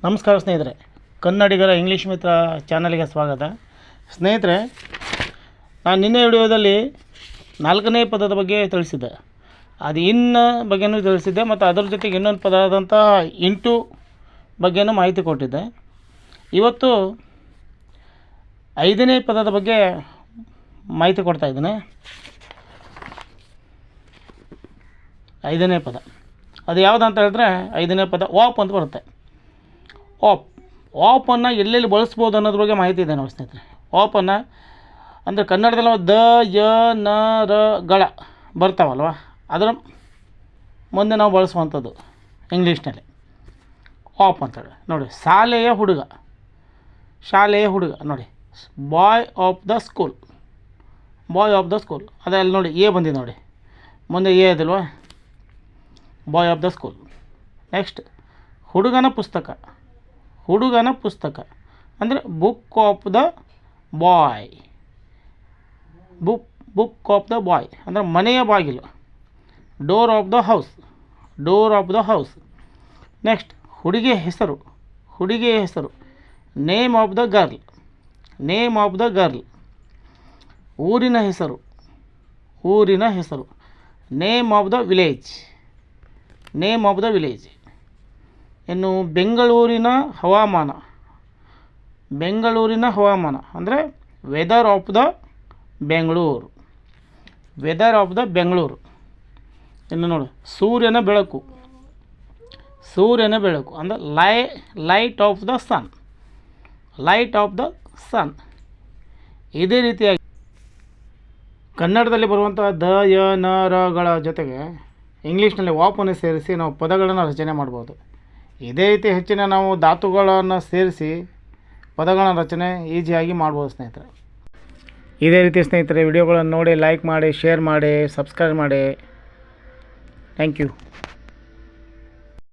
ನಮಸ್ಕಾರ ಸ್ನೇಹಿತರೆ, ಕನ್ನಡಿಗರ ಇಂಗ್ಲೀಷ್ ಮಿತ್ರ ಚಾನಲ್ಗೆ ಸ್ವಾಗತ. ಸ್ನೇಹಿತರೆ, ನಾನು ನಿನ್ನೆ ವಿಡಿಯೋದಲ್ಲಿ 4ನೇ ಪದದ ಬಗ್ಗೆ ತಿಳಿಸಿದ್ದೆ. ಅದು ಇನ್ನ ಬಗ್ಗೆನೂ ತಿಳಿಸಿದ್ದೆ ಮತ್ತು ಅದರ ಜೊತೆಗೆ ಇನ್ನೊಂದು ಪದ ಆದಂಥ ಇಂಟು ಬಗ್ಗೆನೂ ಮಾಹಿತಿ ಕೊಟ್ಟಿದ್ದೆ. ಇವತ್ತು 5ನೇ ಪದದ ಬಗ್ಗೆ ಮಾಹಿತಿ ಕೊಡ್ತಾಯಿದ್ದೀನಿ. 5ನೇ ಪದ ಅದು ಯಾವುದಂತ ಹೇಳಿದ್ರೆ 5ನೇ ಪದ ವಾಪ್ ಅಂತ ಬರುತ್ತೆ. ವಾಪನ್ನು ಎಲ್ಲೆಲ್ಲಿ ಬಳಸ್ಬೋದು ಅನ್ನೋದ್ರ ಬಗ್ಗೆ ಮಾಹಿತಿ ಇದೆ ನೋಡಿ ಸ್ನೇಹಿತರೆ. ವಾಪನ್ನು ಅಂದರೆ ಕನ್ನಡದಲ್ಲಿ ನಾವು ದ ಯ ನ ರ ಗಳ ಬರ್ತಾವಲ್ವ, ಅದರ ಮುಂದೆ ನಾವು ಬಳಸುವಂಥದ್ದು ಇಂಗ್ಲೀಷ್ನಲ್ಲಿ ವಾಪ್ ಅಂತೇಳಿ. ನೋಡಿ, ಶಾಲೆಯ ಹುಡುಗ ನೋಡಿ, ಬಾಯ್ ಆಫ್ ದ ಸ್ಕೂಲ್. ಅದೆಲ್ಲ ನೋಡಿ ಎ ಬಂದಿದೆ ನೋಡಿ, ಮುಂದೆ ಎ ಅದಲ್ವ, boy of the school. Next ಹುಡುಗನ ಪುಸ್ತಕ ಅಂದರೆ book of the boy. Book of the boy ಅಂದರೆ ಮನೆಯ ಬಾಗಿಲು. Door of the house. Next ಹುಡುಗಿಯ ಹೆಸರು ನೇಮ್ ಆಫ್ ದ ಗರ್ಲ್. ಊರಿನ ಹೆಸರು ನೇಮ್ ಆಫ್ ದ ವಿಲೇಜ್. ಇನ್ನು ಬೆಂಗಳೂರಿನ ಹವಾಮಾನ ಅಂದರೆ ವೆದರ್ ಆಫ್ ದ ಬೆಂಗಳೂರು. ಇನ್ನು ನೋಡಿ, ಸೂರ್ಯನ ಬೆಳಕು ಅಂದರೆ ಲೈಟ್ ಆಫ್ ದ ಸನ್. ಇದೇ ರೀತಿಯಾಗಿ ಕನ್ನಡದಲ್ಲಿ ಬರುವಂಥ ದ ಯ ನ ರಗಳ ಜೊತೆಗೆ ಇಂಗ್ಲೀಷ್ನಲ್ಲಿ ವಾಪನ್ನು ಸೇರಿಸಿ ನಾವು ಪದಗಳನ್ನು ರಚನೆ ಮಾಡ್ಬೋದು. ಇದೇ ರೀತಿ ಹೆಚ್ಚಿನ ನಾವು ಧಾತುಗಳನ್ನು ಸೇರಿಸಿ ಪದಗಳ ರಚನೆ ಈಸಿಯಾಗಿ ಮಾಡ್ಬೋದು ಸ್ನೇಹಿತರೆ. ಇದೇ ರೀತಿ ಸ್ನೇಹಿತರೆ ವಿಡಿಯೋಗಳನ್ನು ನೋಡಿ ಲೈಕ್ ಮಾಡಿ, ಶೇರ್ ಮಾಡಿ, ಸಬ್ಸ್ಕ್ರೈಬ್ ಮಾಡಿ. Thank you.